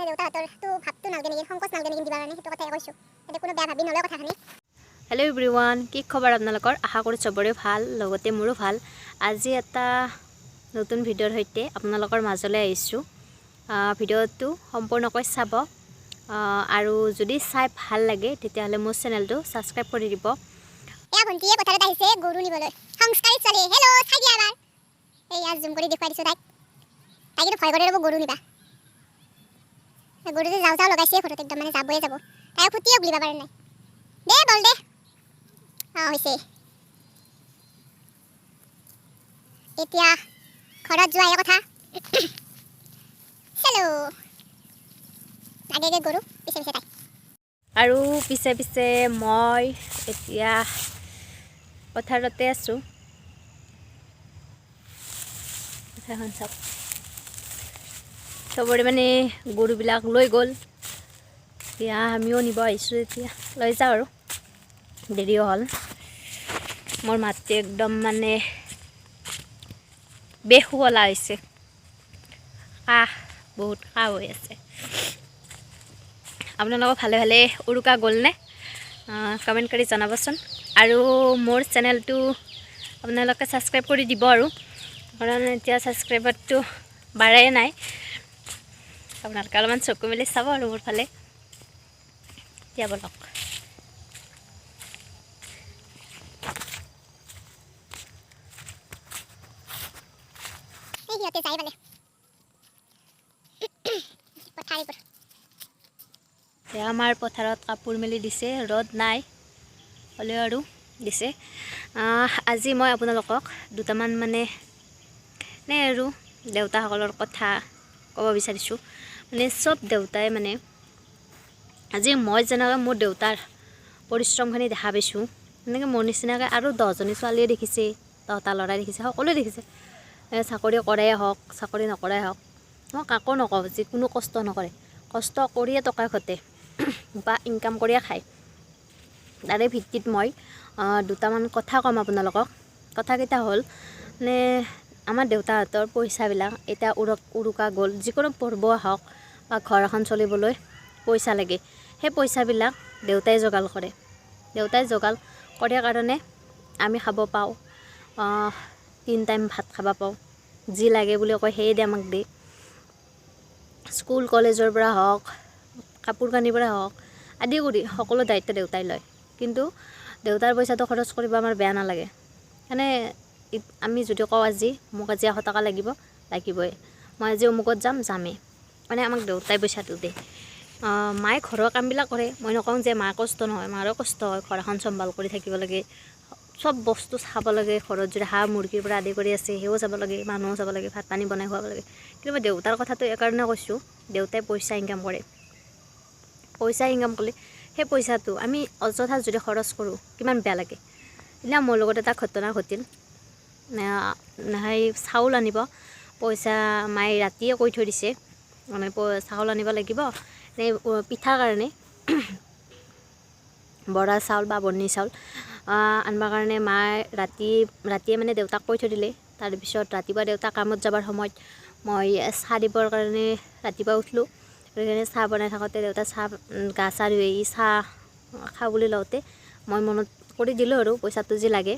দেউতাহঁতৰটো ভাবটো নালগে নেকি, সংকোচ নালগে নেকি দিবাৰ কাৰণে, সেইটো কথাই কৈছোঁ। এতিয়া কোনো বেয়া ভাবি নলয় কথাখিনি। হেল্ল' এভৰিৱান, কি খবৰ আপোনালোকৰ? আশা কৰোঁ চবৰে ভাল, লগতে মোৰো ভাল। আজি এটা নতুন ভিডিঅ'ৰ সৈতে আপোনালোকৰ মাজলৈ আহিছোঁ। ভিডিঅ'টো সম্পূৰ্ণকৈ চাব আৰু যদি চাই ভাল লাগে তেতিয়াহ'লে মোৰ চেনেলটো ছাবস্ক্ৰাইব কৰি দিব। এয়া ভণ্টিয়ে পথাৰত আহিছে গৰু নিবলৈ, সংস্কাৰিত ছোৱালী। হেল্ল' চাই দিয়া এবাৰ। এইয়া জুম কৰি দেখুৱাই দিছোঁ তাইক কিন্তু ভয় কৰি ৰ'ব গৰু নিবা। গৰু যে যাওঁ যাওঁ লগাইছে ঘৰত, একদম মানে যাবই যাব। তাই ফুটিয়ে বুলিব পাৰে নাই। দে বল দে। হৈছে এতিয়া ঘৰত যোৱা এই কথা। হেল্ল' আগে গৰু পিছে পিছে তাই। আৰু পিছে পিছে মই এতিয়া পথাৰতে আছোঁ। এখন চাওক, চবৰে মানে গৰুবিলাক লৈ গ'ল। এতিয়া আমিও নিব আহিছোঁ, এতিয়া লৈ যাওঁ আৰু দেৰিও হ'ল। মোৰ মাতটো একদম মানে বেহুৱলা হৈছে, বহুত কাহ হৈ আছে। আপোনালোকৰ ভালে ভালে উৰুকা গ'লনে? কমেণ্ট কৰি জনাবচোন। আৰু মোৰ চেনেলটো আপোনালোকে ছাবস্ক্ৰাইব কৰি দিব আৰু, কাৰণ এতিয়া ছাবস্ক্ৰাইবাৰটো বাঢ়াই নাই। আপোনালোকে অলপমান চকু মেলি চাব আৰু মোৰ ফালে। এতিয়া বলক। সিহঁতে যাই পালে পথাৰ। আমাৰ পথাৰত কাপোৰ মেলি দিছে, ৰ'দ নাই হ'লেও আৰু দিছে। আজি মই আপোনালোকক দুটামান মানে আৰু দেউতাসকলৰ কথা ক'ব বিচাৰিছোঁ। মানে চব দেউতাই মানে আজি মই যেনেকৈ মোৰ দেউতাৰ পৰিশ্ৰমখিনি দেখা পাইছোঁ, তেনেকৈ মোৰ নিচিনাকৈ আৰু 10জনী ছোৱালীয়ে দেখিছে, 10টা ল'ৰাই দেখিছে, সকলোৱে দেখিছে। চাকৰি কৰাই হওক, চাকৰি নকৰাই হওক, মই কাকো নকওঁ যিকোনো কষ্ট নকৰে, কষ্ট কৰিয়ে টকা ঘটে বা ইনকাম কৰিয়ে খায়। তাৰে ভিত্তিত মই দুটামান কথা ক'ম আপোনালোকক। কথাকেইটা হ'ল মানে আমাৰ দেউতাহঁতৰ পইচাবিলাক এতিয়া উৰুকা গ'ল, যিকোনো পৰ্ব হওক বা ঘৰ এখন চলিবলৈ পইচা লাগে। সেই পইচাবিলাক দেউতাই যোগাৰ কৰে। দেউতাই যোগাৰ কৰাৰ কাৰণে আমি খাব পাওঁ, 3 টাইম ভাত খাব পাওঁ। যি লাগে বুলি কয় সেয়ে আমাক দিয়ে। স্কুল কলেজৰ পৰা হওক, কাপোৰ কানিৰ পৰা হওক আদি কৰি সকলো দায়িত্ব দেউতাই লয়। কিন্তু দেউতাৰ পইচাটো খৰচ কৰিব আমাৰ বেয়া নালাগে। মানে আমি যদি কওঁ আজি মোক আজি 100 টকা লাগিব, লাগিবই। মই আজি অমুকত যামেই, মানে আমাক দেউতাই পইচাটো দিয়ে। মায়ে ঘৰৰ কামবিলাক কৰে, মই নকওঁ যে মাৰ কষ্ট নহয়, মাৰো কষ্ট হয়। ঘৰ এখন চম্ভাল কৰি থাকিব লাগে, চব বস্তু চাব লাগে। ঘৰত যদি হাঁহ মুৰ্গীৰ পৰা আদি কৰি আছে সেও চাব লাগে, মানুহো চাব লাগে, ভাত পানী বনাই খুৱাব লাগে। কিন্তু মই দেউতাৰ কথাটো এইকাৰণে কৈছোঁ, দেউতাই পইচা ইনকাম কৰে। পইচা ইনকাম কৰিলে সেই পইচাটো আমি অযথা যদি খৰচ কৰোঁ কিমান বেয়া লাগে। এতিয়া মোৰ লগত এটা ঘটনা ঘটিল। সেই চাউল আনিব পইচা মায়ে ৰাতিয়ে কৈ থৈ দিছে, মানে চাউল আনিব লাগিব পিঠাৰ কাৰণে। বৰা চাউল বা বৰ্ণি চাউল আনিবৰ কাৰণে মায়ে ৰাতিয়ে মানে দেউতাক কৈ থৈ দিলে। তাৰপিছত ৰাতিপুৱা দেউতাক কামত যাবৰ সময়ত মই চাহ দিবৰ কাৰণে ৰাতিপুৱা উঠিলোঁ। সেইকাৰণে চাহ বনাই থাকোঁতে দেউতা গা চা ধুই চাহ খাওঁ বুলি লওঁতে মই মনত কৰি দিলোঁ আৰু পইচাটো যি লাগে।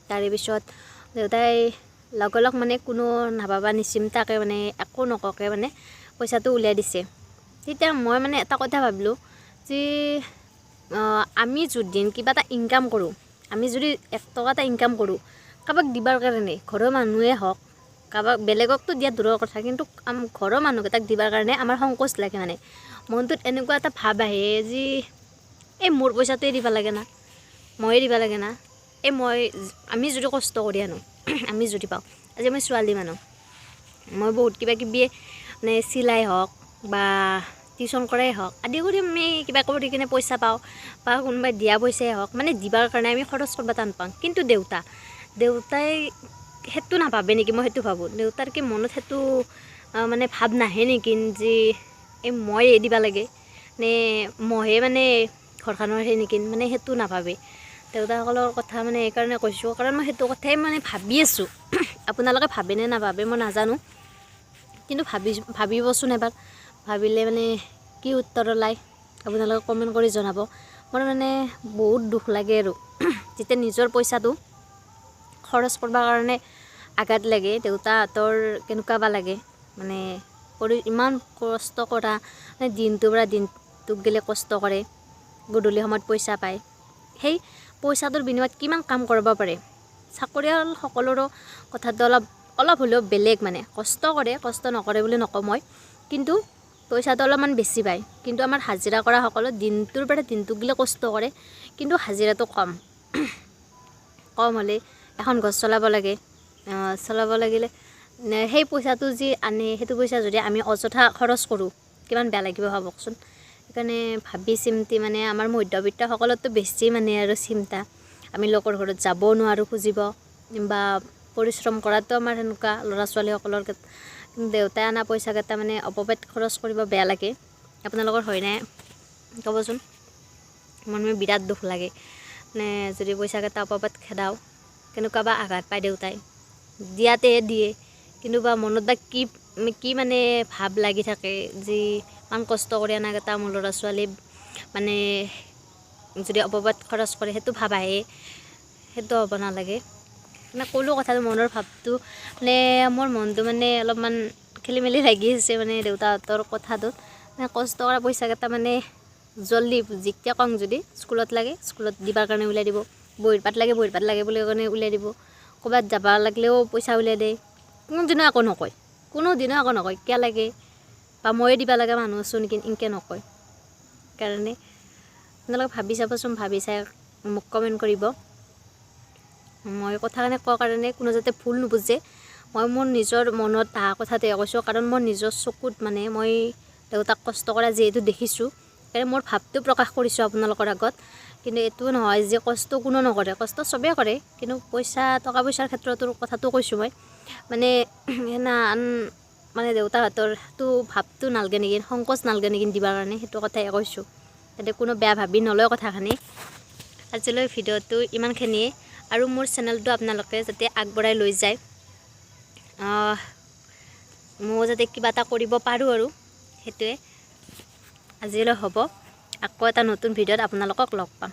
তাৰে পিছত দেউতাই লগ মানে কোনো নাভাবা নিচিন্তাকৈ মানে একো নকৰাকৈ মানে পইচাটো উলিয়াই দিছে। তেতিয়া মই মানে এটা কথা ভাবিলোঁ যে আমি যদি কিবা এটা ইনকাম কৰোঁ, আমি যদি 1 টকা এটা ইনকাম কৰোঁ কাৰোবাক দিবৰ কাৰণে, ঘৰৰ মানুহে হওক, কাৰোবাক বেলেগকতো দিয়া দূৰৰ কথা, কিন্তু ঘৰৰ মানুহকেইটাক দিবৰ কাৰণে আমাৰ সংকোচ লাগে। মানে মনটোত এনেকুৱা এটা ভাৱ আহে যে এই মোৰ পইচাটোৱে দিব লাগে না, ময়ে দিব লাগে না। আমি যদি কষ্ট কৰি আনো, আমি যদি পাওঁ। আজি মই ছোৱালী মানুহ, মই বহুত কিবা কিবি মানে চিলাই হওক বা টিউশ্যন কৰাই হওক আদি কৰি আমি কিবা কৰি কিনে পইচা পাওঁ, বা কোনোবাই দিয়া পইচাই হওক, মানে দিবৰ কাৰণে আমি খৰচ কৰিব টান পাওঁ। কিন্তু দেউতাই সেইটো নাভাবে নেকি? মই সেইটো ভাবোঁ, দেউতাৰ কি মনত সেইটো মানে ভাৱ নাহে নেকি যে মই দিব লাগে নে মইহে মানে ঘৰখনৰ নেকি, মানে সেইটো নাভাবে। দেউতাসকলৰ কথা মানে এইকাৰণে কৈছোঁ, কাৰণ মই সেইটো কথাই মানে ভাবি আছোঁ। আপোনালোকে ভাবেনে নাভাবে মই নাজানো, কিন্তু ভাবিবচোন এবাৰ। ভাবিলে মানে কি উত্তৰ ওলায় আপোনালোকে কমেণ্ট কৰি জনাব। মোৰ মানে বহুত দুখ লাগে আৰু যেতিয়া নিজৰ পইচাটো খৰচ কৰিবৰ কাৰণে আঘাত লাগে, দেউতাহঁতৰ কেনেকুৱা বা লাগে মানে ইমান কষ্ট কৰা, মানে দিনটোৰ পৰা দিনটোক গেলে কষ্ট কৰে, গধূলি সময়ত পইচা পায়। সেই পইচাটোৰ বিনিময়ত কিমান কাম কৰিব পাৰে। চাকৰিয়াল সকলোৰো কথাটো অলপ হ'লেও বেলেগ, মানে কষ্ট কৰে, কষ্ট নকৰে বুলি নকওঁ মই, কিন্তু পইচাটো অলপমান বেছি পায়। কিন্তু আমাৰ হাজিৰা কৰা সকলো দিনটোৰ পৰা দিনটোক গেলে কষ্ট কৰে, কিন্তু হাজিৰাটো কম হ'লে এখন ঘৰ চলাব লাগে। চলাব লাগিলে সেই পইচাটো যি আনে, সেইটো পইচা যদি আমি অযথা খৰচ কৰোঁ কিমান বেয়া লাগিব ভাবকচোন। সেইকাৰণে ভাবি চিন্তি মানে আমাৰ মধ্যবিত্ত সকলতো বেছি মানে আৰু চিন্তা। আমি লোকৰ ঘৰত যাবও নোৱাৰোঁ খুজিব, বা পৰিশ্ৰম কৰাতো আমাৰ সেনেকুৱা ল'ৰা ছোৱালীসকলৰ। দেউতাই অনা পইচাকেইটা মানে অপব্যয় খৰচ কৰিব বেয়া লাগে। আপোনালোকৰ হয়নে ক'বচোন। মোৰ মানে বিৰাট দুখ লাগে, মানে যদি পইচাকেইটা অপব্যয় খেদাওঁ কেনেকুৱা বা আঘাত পায় দেউতাই। দিয়াতে দিয়ে, কিন্তু বা মনত বা কি মানে ভাৱ লাগি থাকে, যি ইমান কষ্ট কৰি অনাকেইটা মোৰ ল'ৰা ছোৱালী মানে যদি অপব্যয় খৰচ কৰে, সেইটো ভাৱ আহে। সেইটো হ'ব নালাগে। মানে ক'লো কথাটো, মনৰ ভাৱটো মানে মোৰ মনটো মানে অলপমান খেলি মেলি লাগি আছে মানে দেউতাহঁতৰ কথাটোত। মানে কষ্ট কৰা পইচাকেইটা মানে জল্দি যেতিয়া কওঁ যদি স্কুলত লাগে স্কুলত দিবৰ কাৰণে উলিয়াই দিব, বহীৰ পাত লাগে বুলি কাৰণে উলিয়াই দিব, ক'ৰবাত যাব লাগিলেও পইচা উলিয়াই দিয়ে। কোনোদিনো একো নকয়, কিয় লাগে বা ময়ে দিব লগা মানুহ আছোঁ নেকি, এনেকৈ নকয়। কাৰণে আপোনালোকে ভাবি চাবচোন, ভাবি চাই মোক কমেণ্ট কৰিব। মই কথাখিনি কোৱাৰ কাৰণে কোনো যাতে ভুল নুবুজে, মই মোৰ নিজৰ মনত অহা কথাটোৱে কৈছোঁ। কাৰণ মোৰ নিজৰ চকুত মানে মই দেউতাক কষ্ট কৰা যিহেতু দেখিছোঁ, সেইকাৰণে মোৰ ভাৱটো প্ৰকাশ কৰিছোঁ আপোনালোকৰ আগত। কিন্তু এইটো নহয় যে কষ্ট কোনো নকৰে, কষ্ট চবেই কৰে, কিন্তু টকা পইচাৰ ক্ষেত্ৰতো কথাটো কৈছোঁ মই। মানে মানে দেউতাহঁতৰটো ভাৱটো নালাগে নেকি, সংকোচ নালাগে নেকি দিবৰ কাৰণে, সেইটো কথাই কৈছোঁ। যাতে কোনো বেয়া ভাবি নলয় কথাখিনি। আজিলৈ ভিডিঅ'টো ইমানখিনিয়ে, আৰু মোৰ চেনেলটো আপোনালোকে যাতে আগবঢ়াই লৈ যায়, ময়ো যাতে কিবা এটা কৰিব পাৰোঁ আৰু সেইটোৱে। আজিলৈ হ'ব, আকৌ এটা নতুন ভিডিঅ'ত আপোনালোকক লগ পাম।